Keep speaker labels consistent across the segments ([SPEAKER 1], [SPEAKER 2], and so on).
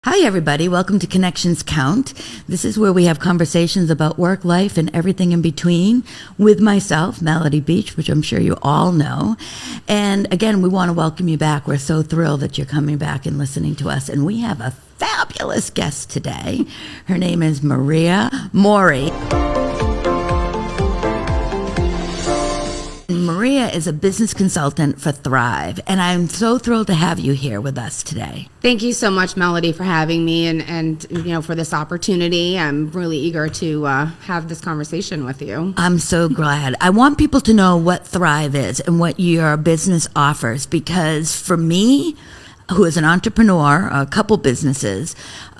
[SPEAKER 1] Hi, everybody. Welcome to Connections Count. This is where we have conversations about work, life, and everything in between with myself, Melody Beach, which I'm sure you all know. And again, we want to welcome you back. We're so thrilled that you're coming back and listening to us. And we have a fabulous guest today. Her name is Maria Maury. Maria is a business consultant for Thryv, and I'm so thrilled to have you here with us today.
[SPEAKER 2] Thank you so much, Melody, for having me and for this opportunity. I'm really eager to have this conversation with you.
[SPEAKER 1] I'm so glad. I want people to know what Thryv is and what your business offers, because for me, who is an entrepreneur, a couple businesses,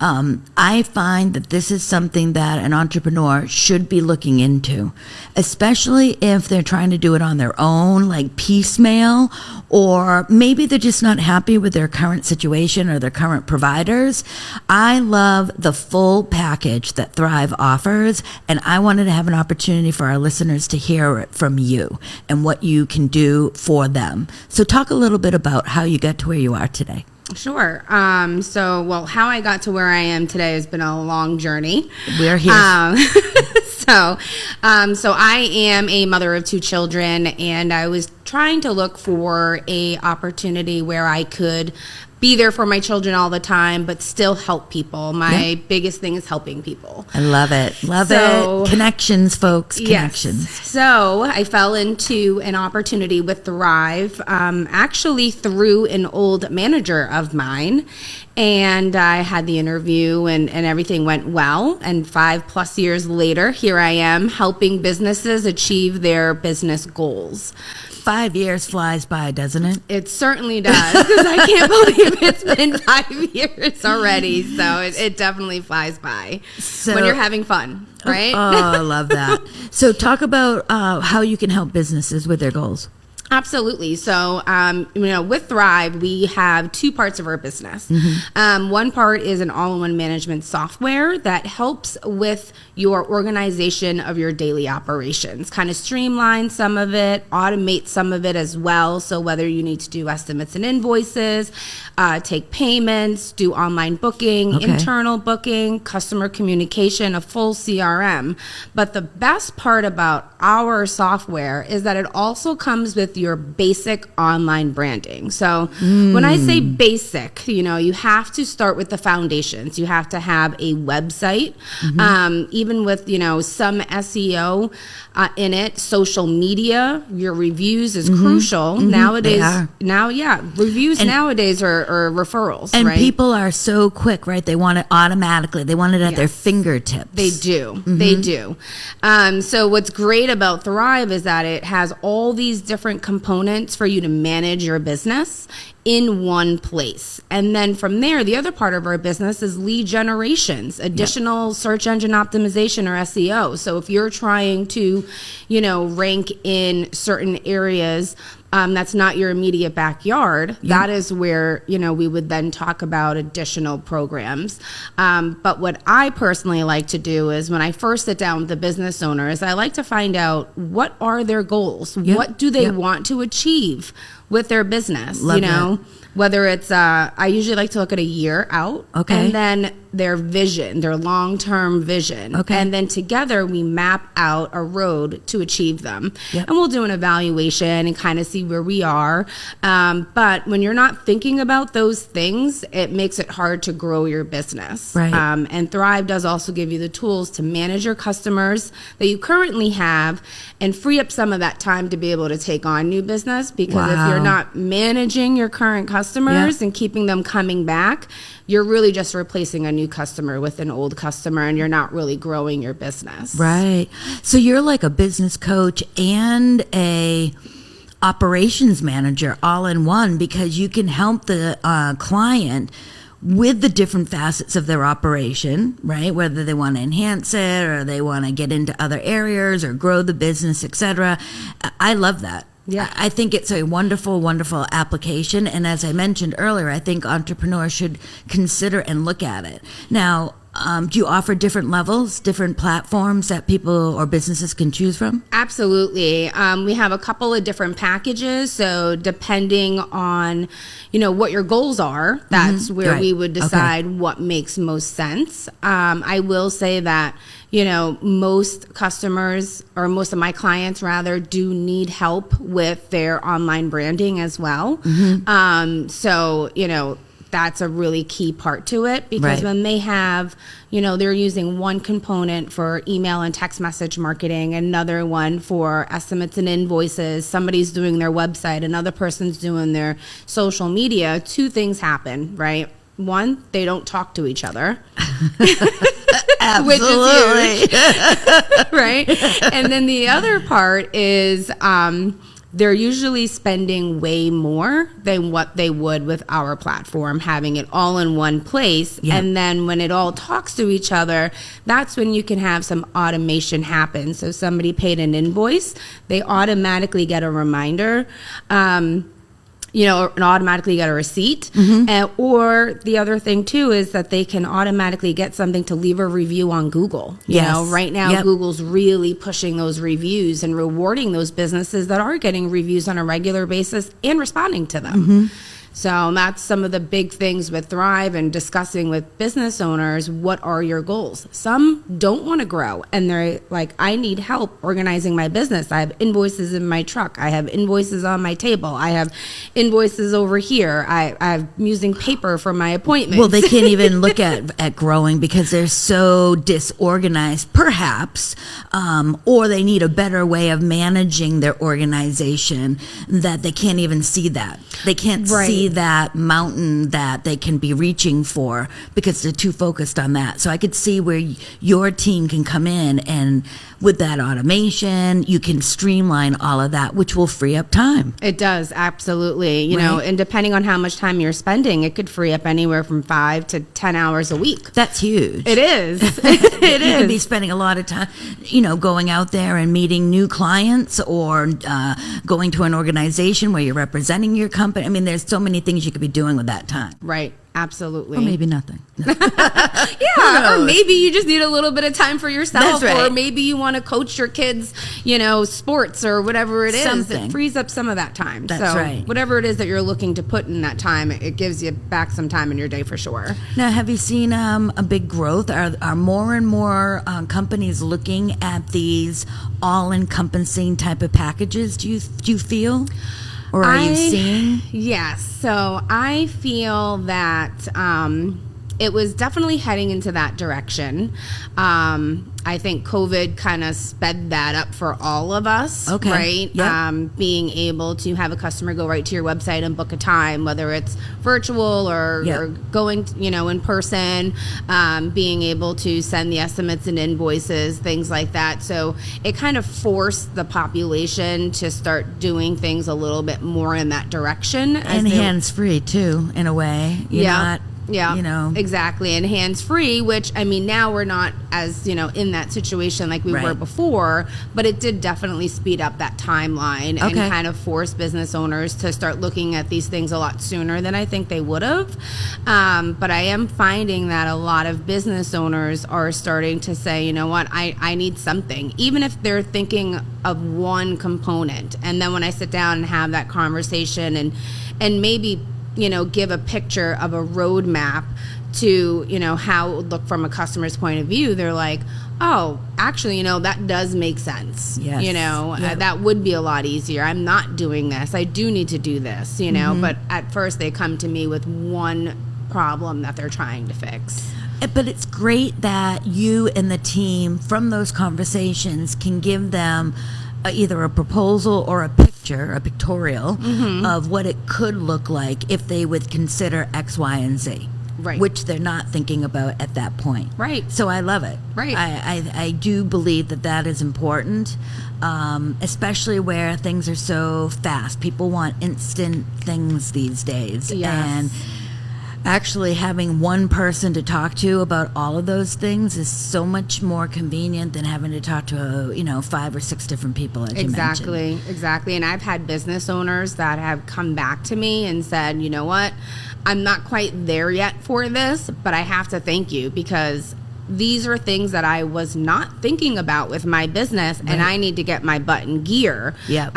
[SPEAKER 1] I find that this is something that an entrepreneur should be looking into, especially if they're trying to do it on their own, like piecemeal, or maybe they're just not happy with their current situation or their current providers. I love the full package that Thryv offers, and I wanted to have an opportunity for our listeners to hear it from you and what you can do for them. So talk a little bit about how you got to where you are today.
[SPEAKER 2] Sure. How I got to where I am today has been a long journey.
[SPEAKER 1] We're here.
[SPEAKER 2] So I am a mother of two children, and I was trying to look for a opportunity where I could be there for my children all the time, but still help people. My biggest thing is helping people.
[SPEAKER 1] I love it. Love it. Connections, folks. Connections.
[SPEAKER 2] Yes. So I fell into an opportunity with Thryv, actually through an old manager of mine. And I had the interview and everything went well. And 5+ years later, here I am helping businesses achieve their business goals.
[SPEAKER 1] 5 years flies by, doesn't it?
[SPEAKER 2] It certainly does, because I can't believe it's been 5 years already. So it definitely flies by when you're having fun, right?
[SPEAKER 1] Oh, I love that. So talk about how you can help businesses with their goals.
[SPEAKER 2] Absolutely. So, with Thryv, we have two parts of our business. Mm-hmm. One part is an all-in-one management software that helps with your organization of your daily operations, kind of streamline some of it, automate some of it as well. So whether you need to do estimates and invoices, take payments, do online booking, internal booking, customer communication, a full CRM. But the best part about our software is that it also comes with your basic online branding. So when I say basic, you have to start with the foundations. You have to have a website, even with, some SEO in it. Social media, your reviews is crucial. Nowadays, reviews nowadays are referrals.
[SPEAKER 1] And
[SPEAKER 2] right?
[SPEAKER 1] people are so quick, right? They want it automatically. They want it at their fingertips.
[SPEAKER 2] They do. They do. So what's great about Thryv is that it has all these different components for you to manage your business in one place. And then from there, the other part of our business is lead generations, additional search engine optimization or SEO. So if you're trying to, rank in certain areas that's not your immediate backyard, that is where, we would then talk about additional programs. But what I personally like to do is when I first sit down with the business owners, I like to find out what are their goals? What do they want to achieve with their business? That. Whether it's, I usually like to look at a year out, and then their vision, their long-term vision. And then together we map out a road to achieve them. And we'll do an evaluation and kind of see where we are. But when you're not thinking about those things, it makes it hard to grow your business.
[SPEAKER 1] Right.
[SPEAKER 2] And Thryv does also give you the tools to manage your customers that you currently have and free up some of that time to be able to take on new business. Because if you're not managing your current customers and keeping them coming back, you're really just replacing a new customer with an old customer, and you're not really growing your business.
[SPEAKER 1] Right. So you're like a business coach and a operations manager all in one, because you can help the client with the different facets of their operation, right? Whether they want to enhance it or they want to get into other areas or grow the business, etc. I love that. Yeah, I think it's a wonderful, wonderful application. And as I mentioned earlier, I think entrepreneurs should consider and look at it. Now, Do you offer different levels, different platforms that people or businesses can choose from?
[SPEAKER 2] Absolutely. We have a couple of different packages. So depending on, what your goals are, that's where we would decide what makes most sense. I will say that, most customers, or most of my clients rather, do need help with their online branding as well. So, that's a really key part to it, because when they have, they're using one component for email and text message marketing, another one for estimates and invoices, somebody's doing their website, another person's doing their social media, two things happen, right? One, they don't talk to each other.
[SPEAKER 1] Absolutely.
[SPEAKER 2] Which is huge, right? And then the other part is, they're usually spending way more than what they would with our platform, having it all in one place.
[SPEAKER 1] Yeah.
[SPEAKER 2] And then when it all talks to each other, that's when you can have some automation happen. So somebody paid an invoice, they automatically get a reminder, and automatically get a receipt. Or the other thing too is that they can automatically get something to leave a review on Google. Right now Google's really pushing those reviews and rewarding those businesses that are getting reviews on a regular basis and responding to them. So that's some of the big things with Thryv, and discussing with business owners, what are your goals? Some don't want to grow, and they're like, I need help organizing my business. I have invoices in my truck. I have invoices on my table. I have invoices over here. I'm using paper for my appointments.
[SPEAKER 1] Well, they can't even look at growing because they're so disorganized, perhaps, or they need a better way of managing their organization that they can't even see that. They can't see that mountain that they can be reaching for because they're too focused on that. So I could see where your team can come in, and with that automation, you can streamline all of that, which will free up time.
[SPEAKER 2] It does, absolutely. You know, and depending on how much time you're spending, it could free up anywhere from 5 to 10 hours a week.
[SPEAKER 1] That's huge.
[SPEAKER 2] It is. It is.
[SPEAKER 1] You could be spending a lot of time, going out there and meeting new clients, or going to an organization where you're representing your company. I mean, there's so many things you could be doing with that time.
[SPEAKER 2] Right. Absolutely.
[SPEAKER 1] Or maybe nothing.
[SPEAKER 2] Yeah, or maybe you just need a little bit of time for yourself.
[SPEAKER 1] That's right.
[SPEAKER 2] Or maybe you want to coach your kids, sports or whatever it is.
[SPEAKER 1] Something.
[SPEAKER 2] It frees up some of that time.
[SPEAKER 1] That's
[SPEAKER 2] so
[SPEAKER 1] right.
[SPEAKER 2] Whatever it is that you're looking to put in that time, it gives you back some time in your day for sure.
[SPEAKER 1] Now, have you seen a big growth? Are more and more companies looking at these all-encompassing type of packages, do you feel? Or are you seeing?
[SPEAKER 2] Yes. So I feel that it was definitely heading into that direction. I think COVID kind of sped that up for all of us, right?
[SPEAKER 1] Yep.
[SPEAKER 2] Being able to have a customer go right to your website and book a time, whether it's virtual or going, in person, being able to send the estimates and invoices, things like that. So it kind of forced the population to start doing things a little bit more in that direction.
[SPEAKER 1] And hands-free, too, in a way.
[SPEAKER 2] Exactly. And hands-free, which, now we're not as, in that situation like we were before, but it did definitely speed up that timeline and kind of force business owners to start looking at these things a lot sooner than I think they would have. But I am finding that a lot of business owners are starting to say, you know what, I need something, even if they're thinking of one component. And then when I sit down and have that conversation and maybe give a picture of a roadmap to, how it would look from a customer's point of view, they're like, oh, actually, that does make sense.
[SPEAKER 1] Yes.
[SPEAKER 2] That would be a lot easier. I'm not doing this. I do need to do this, but at first they come to me with one problem that they're trying to fix.
[SPEAKER 1] But it's great that you and the team from those conversations can give them either a proposal or a pictorial of what it could look like if they would consider X, Y, and Z. Right. Which they're not thinking about at that point.
[SPEAKER 2] Right.
[SPEAKER 1] So I love it.
[SPEAKER 2] Right.
[SPEAKER 1] I do believe that is important, especially where things are so fast. People want instant things these days.
[SPEAKER 2] Yes.
[SPEAKER 1] And actually having one person to talk to about all of those things is so much more convenient than having to talk to 5 or 6 different people, as you mentioned.
[SPEAKER 2] Exactly. And I've had business owners that have come back to me and said, you know what, I'm not quite there yet for this, but I have to thank you because these are things that I was not thinking about with my business, and I need to get my butt in gear.
[SPEAKER 1] Yep.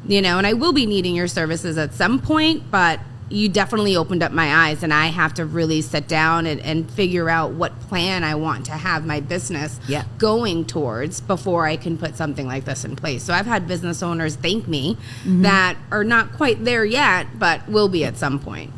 [SPEAKER 2] You know, and I will be needing your services at some point, but you definitely opened up my eyes, and I have to really sit down and figure out what plan I want to have my business going towards before I can put something like this in place. So I've had business owners thank me that are not quite there yet, but will be at some point.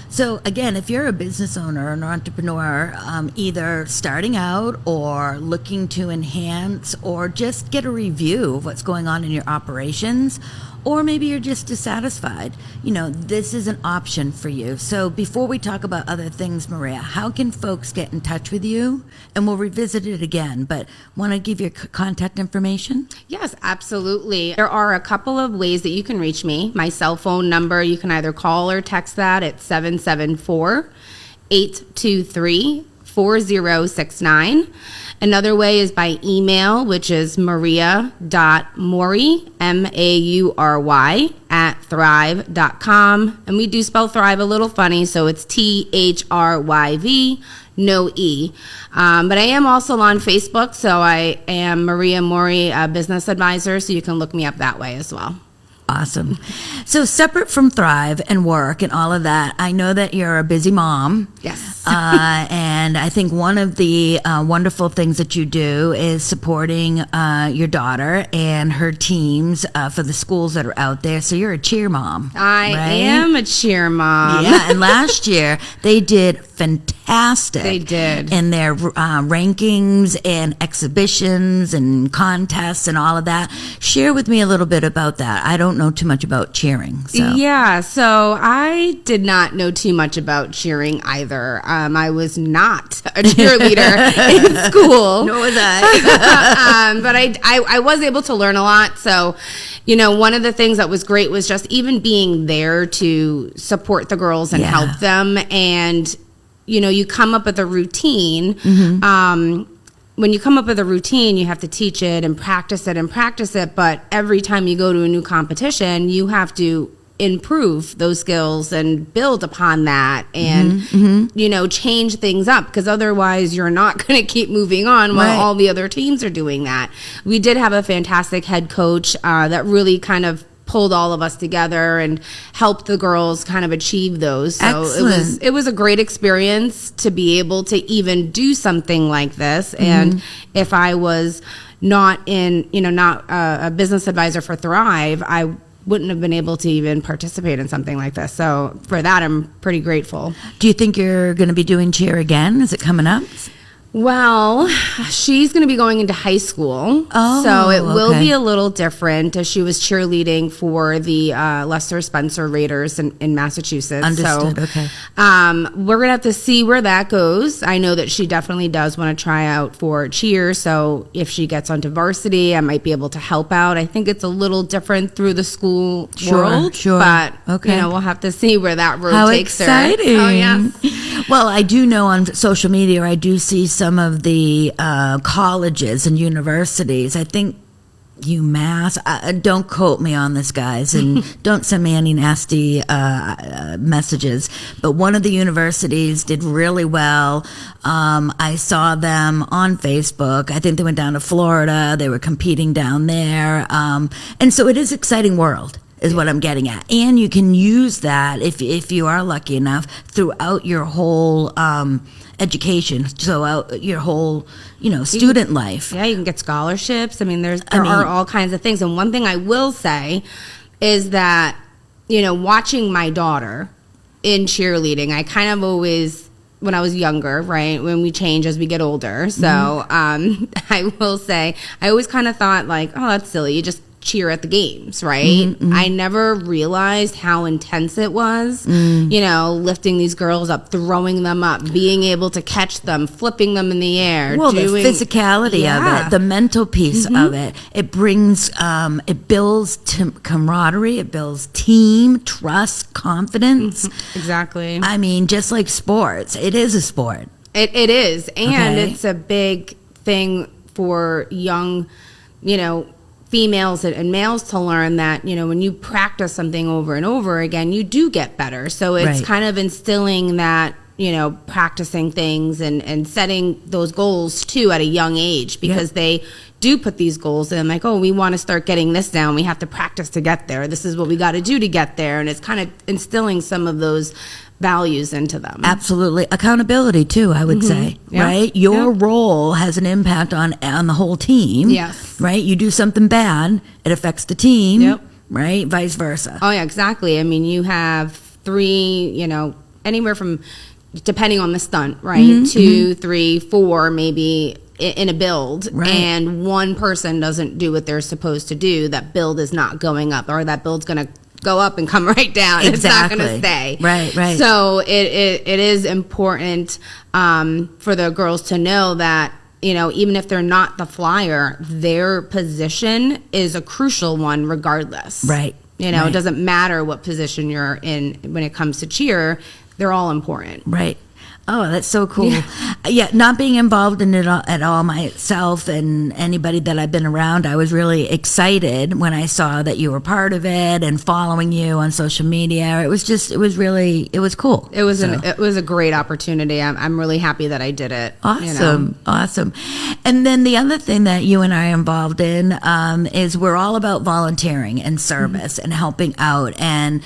[SPEAKER 1] So again, if you're a business owner or an entrepreneur, either starting out or looking to enhance or just get a review of what's going on in your operations, or maybe you're just dissatisfied, you know, this is an option for you. So before we talk about other things, Maria, how can folks get in touch with you? And we'll revisit it again, but want to give your contact information?
[SPEAKER 2] Yes, absolutely. There are a couple of ways that you can reach me. My cell phone number, you can either call or text that at 774-823-4069. Another way is by email, which is maria.maury, Maury, at thryv.com. And we do spell Thryv a little funny, so it's THRYV, no E. But I am also on Facebook, so I am Maria Maury, Business Advisor, so you can look me up that way as well.
[SPEAKER 1] Awesome. So separate from Thryv and work and all of that, I know that you're a busy mom.
[SPEAKER 2] Yes.
[SPEAKER 1] And I think one of the wonderful things that you do is supporting your daughter and her teams for the schools that are out there. So you're a cheer mom.
[SPEAKER 2] I am a cheer mom.
[SPEAKER 1] Yeah, and last year they did fantastic.
[SPEAKER 2] They did.
[SPEAKER 1] In their rankings and exhibitions and contests and all of that. Share with me a little bit about that. I don't know too much about cheering. So.
[SPEAKER 2] Yeah, so I did not know too much about cheering either. I was not a cheerleader in school.
[SPEAKER 1] Nor was I.
[SPEAKER 2] But I was able to learn a lot. So, you know, one of the things that was great was just even being there to support the girls and help them. And, you know, you come up with a routine. When you come up with a routine, you have to teach it and practice it. But every time you go to a new competition, you have to improve those skills and build upon that and, you know, change things up, because otherwise you're not going to keep moving on while all the other teams are doing that. We did have a fantastic head coach that really kind of pulled all of us together and helped the girls kind of achieve those. So it was a great experience to be able to even do something like this. And if I was not a business advisor for Thryv, I wouldn't have been able to even participate in something like this. So for that, I'm pretty grateful.
[SPEAKER 1] Do you think you're going to be doing cheer again? Is it coming up?
[SPEAKER 2] Well, she's going to be going into high school, so it will be a little different, as she was cheerleading for the Lester Spencer Raiders in Massachusetts.
[SPEAKER 1] Understood,
[SPEAKER 2] so,
[SPEAKER 1] okay.
[SPEAKER 2] We're going to have to see where that goes. I know that she definitely does want to try out for cheer, so if she gets onto varsity, I might be able to help out. I think it's a little different through the school world, but you know, we'll have to see where that road takes her.
[SPEAKER 1] How exciting.
[SPEAKER 2] Oh, yes.
[SPEAKER 1] Well, I do know on social media, I do see some of the colleges and universities. I think UMass, don't quote me on this, guys, and don't send me any nasty messages, but one of the universities did really well. I saw them on Facebook. I think they went down to Florida. They were competing down there. And so it is an exciting world, is what I'm getting at. And you can use that, if you are lucky enough, throughout your whole education, so out your whole, student life.
[SPEAKER 2] Yeah, you can get scholarships. I mean, there are all kinds of things. And one thing I will say is that, watching my daughter in cheerleading, I kind of always, when I was younger, right, when we change as we get older. So I will say, I always kind of thought like, oh, that's silly. You just cheer at the games, right? I never realized how intense it was, lifting these girls up, throwing them up, being able to catch them, flipping them in the air.
[SPEAKER 1] Well, the physicality of it, the mental piece of it, it brings, it builds camaraderie, it builds team, trust, confidence.
[SPEAKER 2] Exactly.
[SPEAKER 1] I mean, just like sports, it is a sport.
[SPEAKER 2] It is, and it's a big thing for young, females and males to learn that, when you practice something over and over again, you do get better. So it's kind of instilling that practicing things and setting those goals too at a young age, because they do put these goals and I'm like, oh, we want to start getting this down. We have to practice to get there. This is what we got to do to get there. And it's kind of instilling some of those values into them.
[SPEAKER 1] Absolutely. Accountability too, I would say, right? Your role has an impact on the whole team.
[SPEAKER 2] Yes.
[SPEAKER 1] Right? You do something bad, it affects the team, right? Vice versa.
[SPEAKER 2] Oh yeah, exactly. I mean, you have 3, anywhere from, depending on the stunt, right? 2, 3, 4, maybe in a build, and one person doesn't do what they're supposed to do, that build is not going up, or that build's going to go up and come right down. Exactly. It's not going to stay.
[SPEAKER 1] Right.
[SPEAKER 2] So it is important for the girls to know that, even if they're not the flyer, their position is a crucial one regardless.
[SPEAKER 1] Right.
[SPEAKER 2] It doesn't matter what position you're in when it comes to cheer. They're all important.
[SPEAKER 1] Right. Oh, that's so cool. Yeah, not being involved in it at all myself and anybody that I've been around, I was really excited when I saw that you were part of it and following you on social media. It was cool.
[SPEAKER 2] It was a great opportunity. I'm really happy that I did it.
[SPEAKER 1] Awesome. Awesome. And then the other thing that you and I are involved in is we're all about volunteering and service and helping out, and,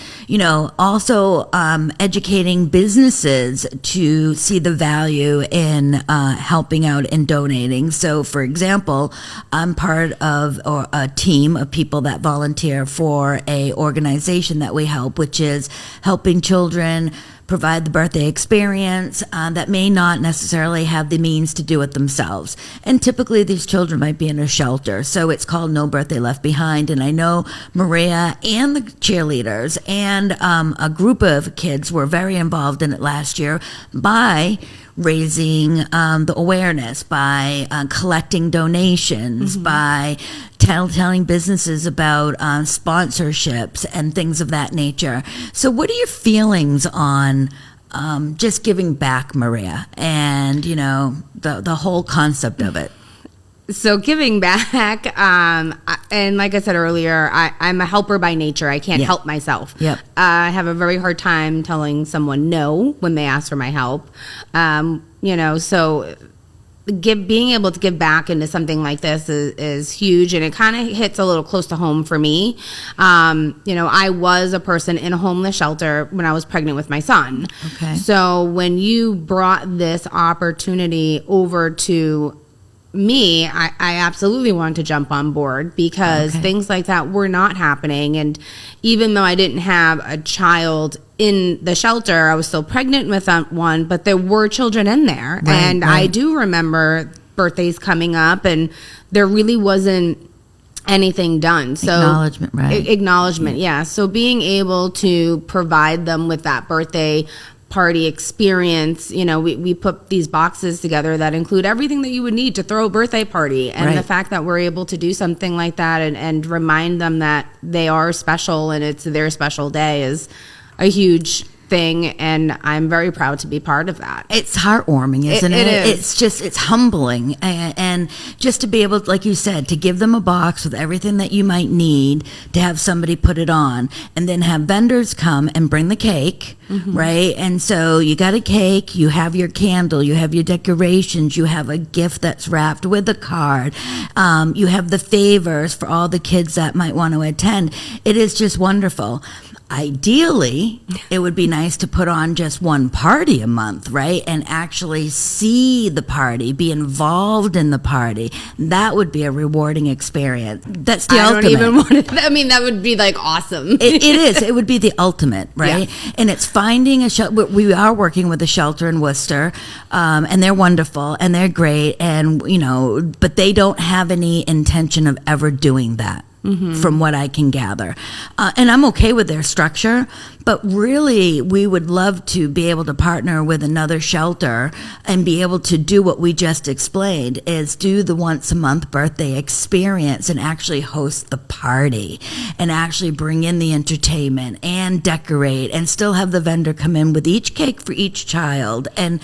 [SPEAKER 1] also educating businesses to see the value in helping out and donating. So, for example, I'm part of a team of people that volunteer for a organization that we help, which is helping children provide the birthday experience that may not necessarily have the means to do it themselves. And typically these children might be in a shelter. So it's called No Birthday Left Behind. And I know Maria and the cheerleaders and a group of kids were very involved in it last year by raising the awareness, by collecting donations, by telling businesses about sponsorships and things of that nature. So what are your feelings on just giving back, Maria, and, the whole concept of it?
[SPEAKER 2] So giving back, and like I said earlier, I'm a helper by nature. I can't help myself.
[SPEAKER 1] Yep.
[SPEAKER 2] I have a very hard time telling someone no when they ask for my help. So being able to give back into something like this is huge, and it kind of hits a little close to home for me. I was a person in a homeless shelter when I was pregnant with my son.
[SPEAKER 1] Okay.
[SPEAKER 2] So when you brought this opportunity over to me, I absolutely wanted to jump on board, because things like that were not happening. And even though I didn't have a child in the shelter, I was still pregnant with one, but there were children in there. I do remember birthdays coming up and there really wasn't anything done. So
[SPEAKER 1] acknowledgement, right?
[SPEAKER 2] Acknowledgement, yeah. So being able to provide them with that birthday party experience, we put these boxes together that include everything that you would need to throw a birthday party, and the fact that we're able to do something like that and remind them that they are special and it's their special day is a huge thing, and I'm very proud to be part of that.
[SPEAKER 1] It's heartwarming, isn't it?
[SPEAKER 2] Is.
[SPEAKER 1] It's humbling, and just to be able, like you said, to give them a box with everything that you might need to have somebody put it on, and then have vendors come and bring the cake, right? And so you got a cake, you have your candle, you have your decorations, you have a gift that's wrapped with a card, you have the favors for all the kids that might want to attend. It is just wonderful. Ideally, it would be nice to put on just one party a month, right? And actually see the party, be involved in the party. That would be a rewarding experience. That's the ultimate.
[SPEAKER 2] I don't even want to, that would be like awesome.
[SPEAKER 1] It is. It would be the ultimate, right? Yeah. And it's finding a shelter. We are working with a shelter in Worcester, and they're wonderful and they're great. And, but they don't have any intention of ever doing that. From what I can gather. And I'm okay with their structure, but really we would love to be able to partner with another shelter and be able to do what we just explained, is do the once a month birthday experience and actually host the party and actually bring in the entertainment and decorate and still have the vendor come in with each cake for each child. And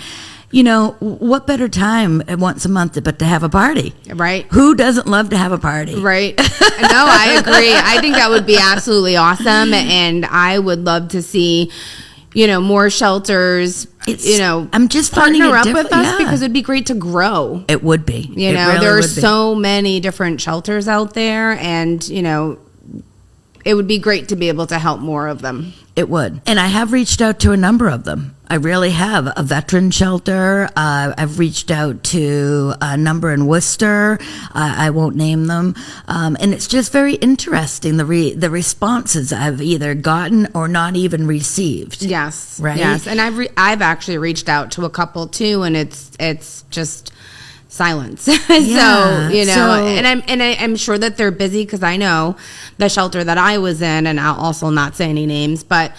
[SPEAKER 1] what better time once a month but to have a party?
[SPEAKER 2] Right.
[SPEAKER 1] Who doesn't love to have a party?
[SPEAKER 2] Right. No, I agree. I think that would be absolutely awesome. And I would love to see, more shelters,
[SPEAKER 1] I'm just finding
[SPEAKER 2] partner
[SPEAKER 1] it
[SPEAKER 2] up
[SPEAKER 1] different.
[SPEAKER 2] with us
[SPEAKER 1] Yeah.
[SPEAKER 2] because it'd be great to grow.
[SPEAKER 1] It would be. It really
[SPEAKER 2] There are
[SPEAKER 1] would be.
[SPEAKER 2] so many different shelters out there, and it would be great to be able to help more of them.
[SPEAKER 1] It would. And I have reached out to a number of them. I really have. A veteran shelter. I've reached out to a number in Worcester. I won't name them. And it's just very interesting, the responses I've either gotten or not even received.
[SPEAKER 2] Yes.
[SPEAKER 1] Right?
[SPEAKER 2] Yes. And I've actually reached out to a couple too, and it's just silence.
[SPEAKER 1] Yeah.
[SPEAKER 2] I'm sure that they're busy, because I know the shelter that I was in, and I'll also not say any names, but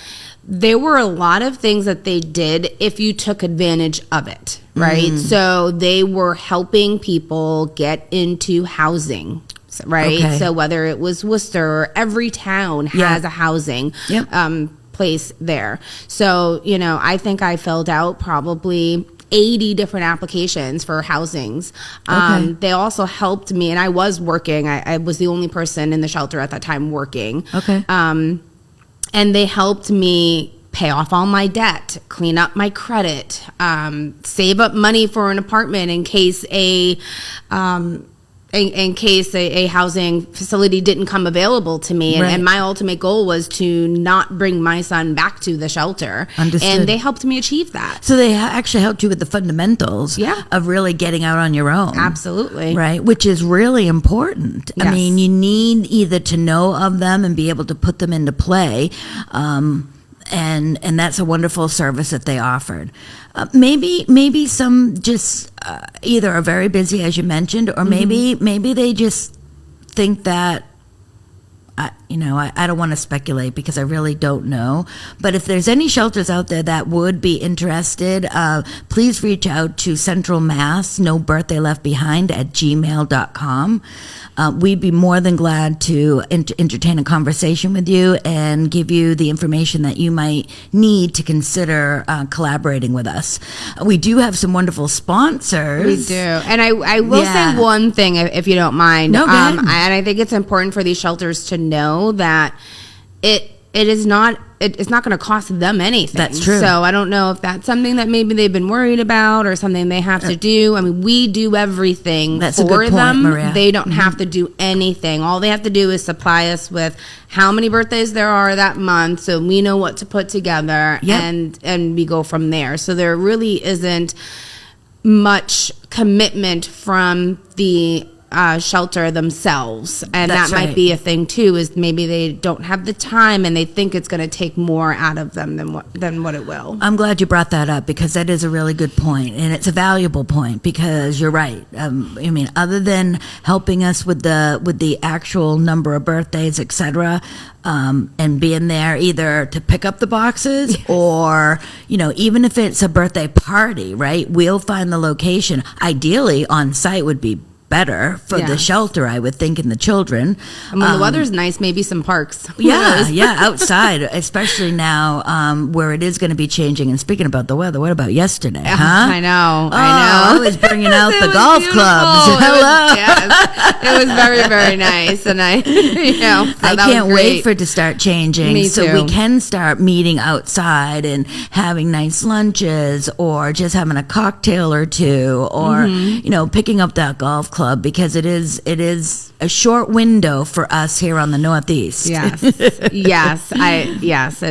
[SPEAKER 2] there were a lot of things that they did if you took advantage of it, right? So they were helping people get into housing, right?
[SPEAKER 1] Okay.
[SPEAKER 2] So whether it was Worcester, or every town has a housing place there. So, I think I filled out probably 80 different applications for housings. They also helped me, and I was working. I was the only person in the shelter at that time working. Okay. And they helped me pay off all my debt, clean up my credit, save up money for an apartment in case a housing facility didn't come available to me. And my ultimate goal was to not bring my son back to the shelter.
[SPEAKER 1] Understood.
[SPEAKER 2] And they helped me achieve that.
[SPEAKER 1] So they actually helped you with the fundamentals of really getting out on your own.
[SPEAKER 2] Absolutely.
[SPEAKER 1] Right, which is really important.
[SPEAKER 2] Yes.
[SPEAKER 1] I mean, you need either to know of them and be able to put them into play. And that's a wonderful service that they offered. Maybe some just either are very busy, as you mentioned, or maybe they just think that, I don't want to speculate because I really don't know. But if there's any shelters out there that would be interested, please reach out to Central Mass, No Birthday Left Behind at gmail.com. We'd be more than glad to entertain a conversation with you and give you the information that you might need to consider collaborating with us. We do have some wonderful sponsors.
[SPEAKER 2] We do. And I will say one thing, if you don't mind.
[SPEAKER 1] No, go ahead.
[SPEAKER 2] And I think it's important for these shelters to know that it's not going to cost them anything.
[SPEAKER 1] That's true.
[SPEAKER 2] So I don't know if that's something that maybe they've been worried about or something they have to do. I mean, we do everything
[SPEAKER 1] That's a
[SPEAKER 2] for
[SPEAKER 1] good point,
[SPEAKER 2] them.
[SPEAKER 1] Maria.
[SPEAKER 2] They don't have to do anything. All they have to do is supply us with how many birthdays there are that month, so we know what to put together, and we go from there. So there really isn't much commitment from the shelter themselves, and
[SPEAKER 1] That's
[SPEAKER 2] that might
[SPEAKER 1] right.
[SPEAKER 2] be a thing too, is maybe they don't have the time and they think it's going to take more out of them than what it will.
[SPEAKER 1] I'm glad you brought that up because that is a really good point, and it's a valuable point because you're right. I mean, other than helping us with the actual number of birthdays, etc., and being there either to pick up the boxes or, even if it's a birthday party, right? We'll find the location. Ideally, on site would be better for the shelter, I would think, and the children.
[SPEAKER 2] And when the weather's nice, maybe some parks.
[SPEAKER 1] Outside, especially now where it is going to be changing. And speaking about the weather, what about yesterday?
[SPEAKER 2] I know.
[SPEAKER 1] I was bringing out the golf clubs. Hello.
[SPEAKER 2] It was very, very nice, and I
[SPEAKER 1] can't wait for it to start changing.
[SPEAKER 2] Me
[SPEAKER 1] so
[SPEAKER 2] too.
[SPEAKER 1] we can start meeting outside and having nice lunches, or just having a cocktail or two, or picking up that golf club, because it is a short window for us here on the Northeast.
[SPEAKER 2] Yes, it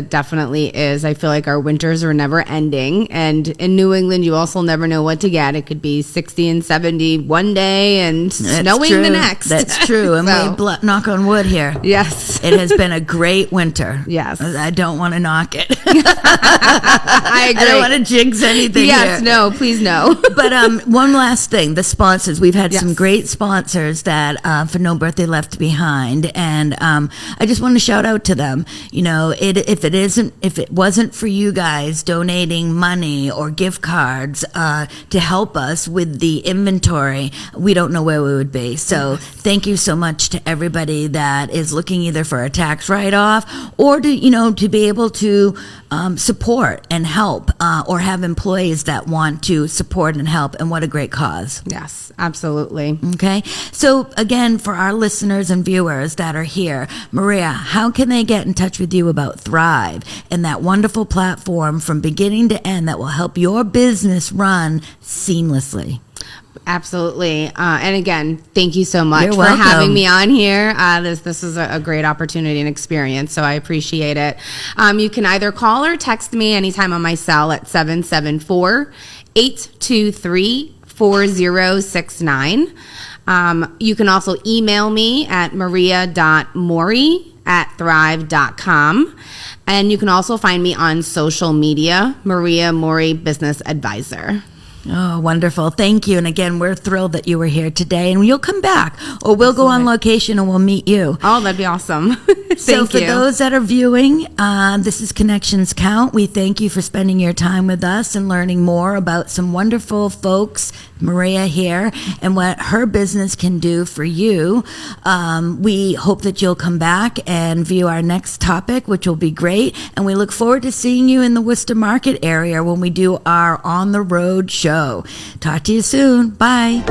[SPEAKER 2] definitely is. I feel like our winters are never ending, and in New England, you also never know what to get. It could be 60 and 70 one day and snowing the next.
[SPEAKER 1] That's true, and we knock on wood here.
[SPEAKER 2] Yes,
[SPEAKER 1] it has been a great winter.
[SPEAKER 2] Yes,
[SPEAKER 1] I don't want to knock it.
[SPEAKER 2] I agree.
[SPEAKER 1] I don't want to jinx anything.
[SPEAKER 2] Yes,
[SPEAKER 1] here.
[SPEAKER 2] No, please no.
[SPEAKER 1] But one last thing: the sponsors. We've had some great sponsors that for No Birthday Left Behind, and I just want to shout out to them. If it wasn't for you guys donating money or gift cards to help us with the inventory, we don't know where we would be. So thank you so much to everybody that is looking either for a tax write-off or to be able to support and help, or have employees that want to support and help. And what a great cause!
[SPEAKER 2] Yes, absolutely. Absolutely.
[SPEAKER 1] Okay. So again, for our listeners and viewers that are here, Maria, how can they get in touch with you about Thryv and that wonderful platform from beginning to end that will help your business run seamlessly?
[SPEAKER 2] Absolutely. And again, thank you so much
[SPEAKER 1] You're
[SPEAKER 2] for
[SPEAKER 1] welcome.
[SPEAKER 2] having me on here. This is a great opportunity and experience, so I appreciate it. You can either call or text me anytime on my cell at 774-823-4069. You can also email me at maria.maury@thryv.com. And you can also find me on social media, Maria Maury Business Advisor.
[SPEAKER 1] Oh, wonderful. Thank you. And again, we're thrilled that you were here today, and you'll come back, or we'll go on location and we'll meet you.
[SPEAKER 2] Oh, that'd be awesome.
[SPEAKER 1] So for those that are viewing, this is Connections Count. We thank you for spending your time with us and learning more about some wonderful folks, Maria here, and what her business can do for you. We hope that you'll come back and view our next topic, which will be great. And we look forward to seeing you in the Worcester Market area when we do our On the Road show. Talk to you soon. Bye.